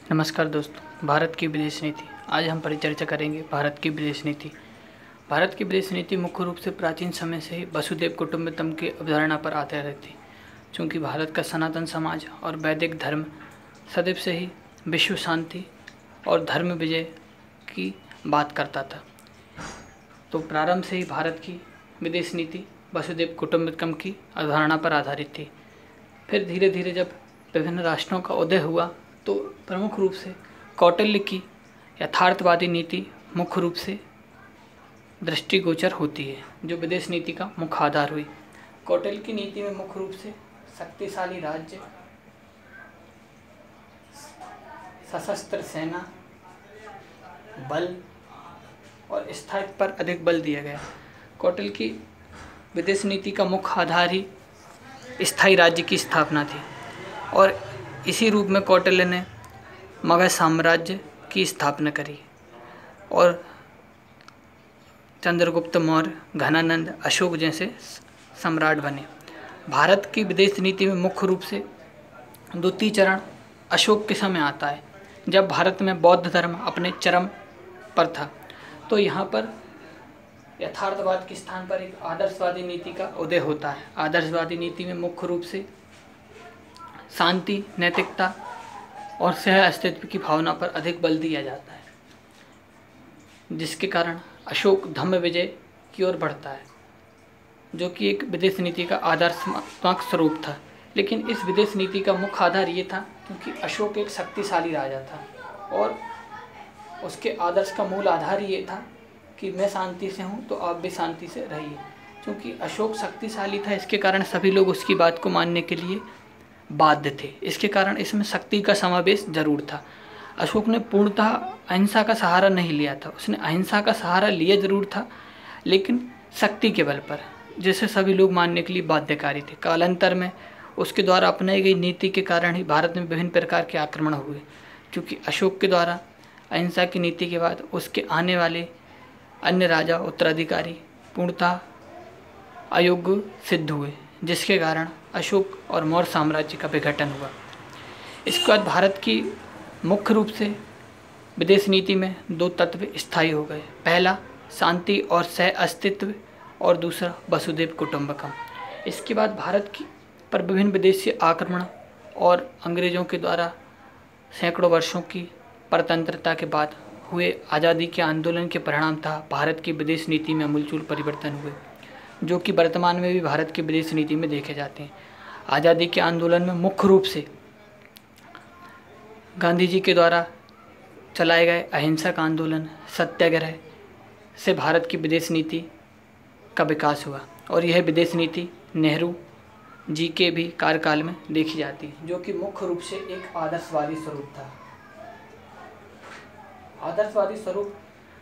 नमस्कार दोस्तों, भारत की विदेश नीति। आज हम परिचर्चा करेंगे भारत की विदेश नीति। भारत की विदेश नीति मुख्य रूप से प्राचीन समय से ही वसुधैव कुटुंबकम की अवधारणा पर आधारित थी। चूँकि भारत का सनातन समाज और वैदिक धर्म सदैव से ही विश्व शांति और धर्म विजय की बात करता था, तो प्रारंभ से ही भारत की विदेश नीति वसुधैव कुटुंबकम की अवधारणा पर आधारित थी। फिर धीरे धीरे जब विभिन्न राष्ट्रों का उदय हुआ तो प्रमुख रूप से कौटिल्य की यथार्थवादी नीति मुख्य रूप से दृष्टिगोचर होती है, जो विदेश नीति का मुख्य आधार हुई। कौटिल्य की नीति में मुख्य रूप से शक्तिशाली राज्य, सशस्त्र सेना बल और स्थायित्व पर अधिक बल दिया गया। कौटिल्य की विदेश नीति का मुख्य आधार ही स्थायी राज्य की स्थापना थी और इसी रूप में कौटिल्य ने मगध साम्राज्य की स्थापना करी और चंद्रगुप्त मौर्य, घनानंद, अशोक जैसे सम्राट बने। भारत की विदेश नीति में मुख्य रूप से द्वितीय चरण अशोक के समय आता है, जब भारत में बौद्ध धर्म अपने चरम पर था। तो यहाँ पर यथार्थवाद के स्थान पर एक आदर्शवादी नीति का उदय होता है। आदर्शवादी नीति में मुख्य रूप से शांति, नैतिकता और सह अस्तित्व की भावना पर अधिक बल दिया जाता है, जिसके कारण अशोक धम्म विजय की ओर बढ़ता है, जो कि एक विदेश नीति का आदर्शात्मक स्वरूप था। लेकिन इस विदेश नीति का मुख्य आधार ये था क्योंकि अशोक एक शक्तिशाली राजा था और उसके आदर्श का मूल आधार ये था कि मैं शांति से हूँ तो आप भी शांति से रहिए। क्योंकि अशोक शक्तिशाली था, इसके कारण सभी लोग उसकी बात को मानने के लिए बाध्य थे। इसके कारण इसमें शक्ति का समावेश जरूर था। अशोक ने पूर्णतः अहिंसा का सहारा नहीं लिया था, उसने अहिंसा का सहारा लिया जरूर था, लेकिन शक्ति के बल पर, जिसे सभी लोग मानने के लिए बाध्यकारी थे। कालांतर में उसके द्वारा अपनाई गई नीति के कारण ही भारत में विभिन्न प्रकार के आक्रमण हुए, क्योंकि अशोक के द्वारा अहिंसा की नीति के बाद उसके आने वाले अन्य राजा उत्तराधिकारी पूर्णतः अयोग्य सिद्ध हुए, जिसके कारण अशोक और मौर्य साम्राज्य का विघटन हुआ। इसके बाद भारत की मुख्य रूप से विदेश नीति में दो तत्व स्थायी हो गए। पहला शांति और सह अस्तित्व और दूसरा वसुधैव कुटुंबकम। इसके बाद भारत की पर विभिन्न विदेशी आक्रमण और अंग्रेज़ों के द्वारा सैकड़ों वर्षों की परतंत्रता के बाद हुए आज़ादी के आंदोलन के परिणाम था भारत की विदेश नीति में आमूलचूल परिवर्तन हुए, जो कि वर्तमान में भी भारत की विदेश नीति में देखे जाते हैं। आज़ादी के आंदोलन में मुख्य रूप से गांधी जी के द्वारा चलाए गए अहिंसक आंदोलन, सत्याग्रह से भारत की विदेश नीति का विकास हुआ और यह विदेश नीति नेहरू जी के भी कार्यकाल में देखी जाती है, जो कि मुख्य रूप से एक आदर्शवादी स्वरूप था। आदर्शवादी स्वरूप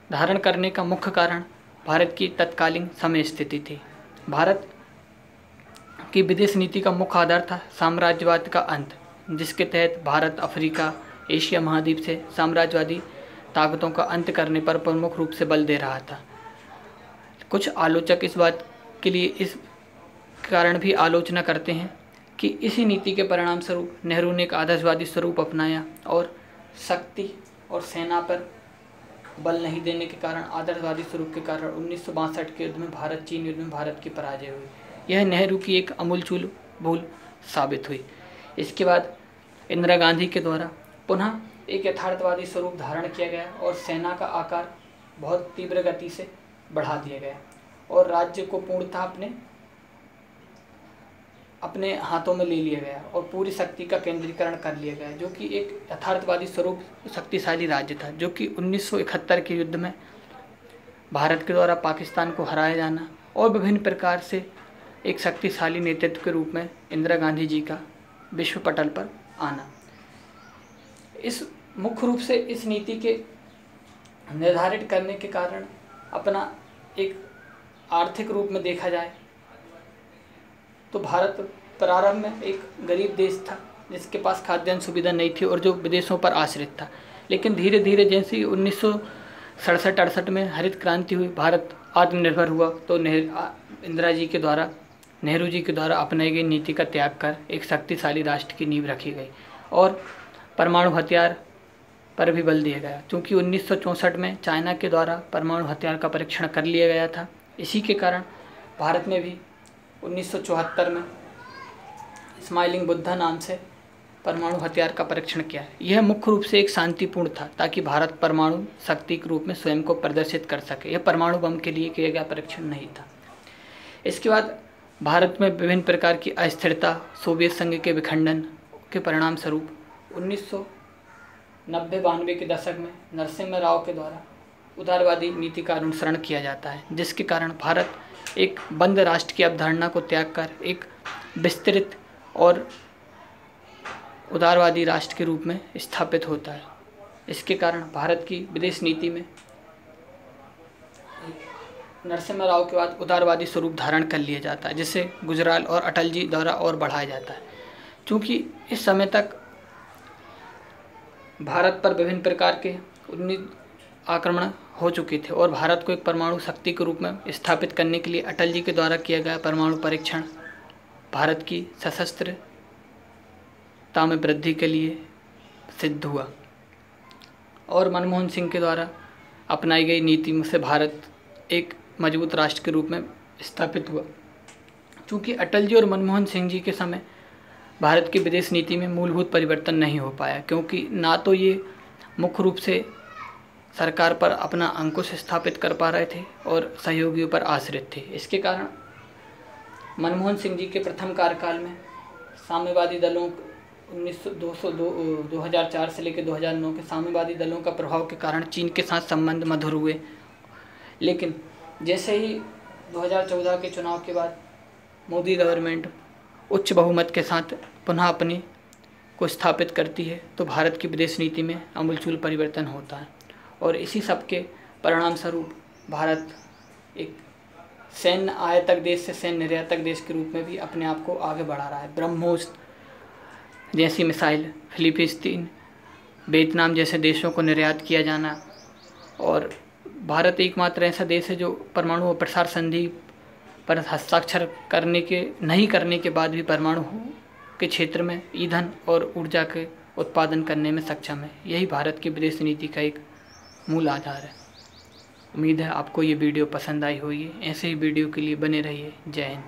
धारण करने का मुख्य कारण भारत की तत्कालीन समय स्थिति थी। भारत की विदेश नीति का मुख्य आधार था साम्राज्यवाद का अंत, जिसके तहत भारत अफ्रीका, एशिया महाद्वीप से साम्राज्यवादी ताकतों का अंत करने पर प्रमुख रूप से बल दे रहा था। कुछ आलोचक इस बात के लिए इस कारण भी आलोचना करते हैं कि इसी नीति के परिणाम स्वरूप नेहरू ने एक आदर्शवादी स्वरूप अपनाया और शक्ति और सेना पर बल नहीं देने के कारण, आदर्शवादी स्वरूप के कारण 1962 के युद्ध में भारत चीन युद्ध में भारत की पराजय हुई। यह नेहरू की एक आमूलचूल भूल साबित हुई। इसके बाद इंदिरा गांधी के द्वारा पुनः एक यथार्थवादी स्वरूप धारण किया गया और सेना का आकार बहुत तीव्र गति से बढ़ा दिया गया और राज्य को पूर्णतः अपने हाथों में ले लिया गया और पूरी शक्ति का केंद्रीकरण कर लिया गया, जो कि एक यथार्थवादी स्वरूप शक्तिशाली राज्य था, जो कि 1971 के युद्ध में भारत के द्वारा पाकिस्तान को हराया जाना और विभिन्न प्रकार से एक शक्तिशाली नेतृत्व के रूप में इंदिरा गांधी जी का विश्व पटल पर आना। इस मुख्य रूप से इस नीति के निर्धारित करने के कारण अपना एक आर्थिक रूप में देखा जाए तो भारत प्रारंभ में एक गरीब देश था, जिसके पास खाद्यान्न सुविधा नहीं थी और जो विदेशों पर आश्रित था। लेकिन धीरे धीरे जैसे ही 1967-68 में हरित क्रांति हुई, भारत आत्मनिर्भर हुआ, तो नेहरू जी के द्वारा अपनाई गई नीति का त्याग कर एक शक्तिशाली राष्ट्र की नींव रखी गई और परमाणु हथियार पर भी बल दिया गया, क्योंकि 1964 में चाइना के द्वारा परमाणु हथियार का परीक्षण कर लिया गया था। इसी के कारण भारत में भी 1974 में स्माइलिंग बुद्धा नाम से परमाणु हथियार का परीक्षण किया है। यह मुख्य रूप से एक शांतिपूर्ण था, ताकि भारत परमाणु शक्ति के रूप में स्वयं को प्रदर्शित कर सके। यह परमाणु बम के लिए किया गया परीक्षण नहीं था। इसके बाद भारत में विभिन्न प्रकार की अस्थिरता, सोवियत संघ के विखंडन के परिणाम स्वरूप 1990-92 के दशक में नरसिम्हा राव के द्वारा उदारवादी नीति का अनुसरण किया जाता है, जिसके कारण भारत एक बंद राष्ट्र की अवधारणा को त्याग कर एक विस्तृत और उदारवादी राष्ट्र के रूप में स्थापित होता है। इसके कारण भारत की विदेश नीति में नरसिम्हा राव के बाद उदारवादी स्वरूप धारण कर लिया जाता है, जिसे गुजराल और अटल जी द्वारा और बढ़ाया जाता है। क्योंकि इस समय तक भारत पर विभिन्न प्रकार के 19 आक्रमण हो चुके थे और भारत को एक परमाणु शक्ति के रूप में स्थापित करने के लिए अटल जी के द्वारा किया गया परमाणु परीक्षण भारत की सशस्त्रता में वृद्धि के लिए सिद्ध हुआ, और मनमोहन सिंह के द्वारा अपनाई गई नीति से भारत एक मजबूत राष्ट्र के रूप में स्थापित हुआ। क्योंकि अटल जी और मनमोहन सिंह जी के समय भारत की विदेश नीति में मूलभूत परिवर्तन नहीं हो पाया, क्योंकि ना तो ये मुख्य रूप से सरकार पर अपना अंकुश स्थापित कर पा रहे थे और सहयोगियों पर आश्रित थे। इसके कारण मनमोहन सिंह जी के प्रथम कार्यकाल में साम्यवादी दलों 2004 से लेकर 2009 के साम्यवादी दलों का प्रभाव के कारण चीन के साथ संबंध मधुर हुए। लेकिन जैसे ही 2014 के चुनाव के बाद मोदी गवर्नमेंट उच्च बहुमत के साथ पुनः अपनी को स्थापित करती है, तो भारत की विदेश नीति में आमूलचूल परिवर्तन होता है, और इसी सब के परिणाम स्वरूप भारत एक सैन्य आयातक देश से सैन्य निर्यातक देश के रूप में भी अपने आप को आगे बढ़ा रहा है। ब्रह्मोस जैसी मिसाइल, फिलीपींस, वियतनाम जैसे देशों को निर्यात किया जाना, और भारत एकमात्र ऐसा देश है जो परमाणु प्रसार संधि पर हस्ताक्षर नहीं करने के बाद भी परमाणु के क्षेत्र में ईंधन और ऊर्जा के उत्पादन करने में सक्षम है। यही भारत की विदेश नीति का एक मूल आधार है। उम्मीद है आपको ये वीडियो पसंद आई होगी। ऐसे ही वीडियो के लिए बने रहिए। जय हिंद।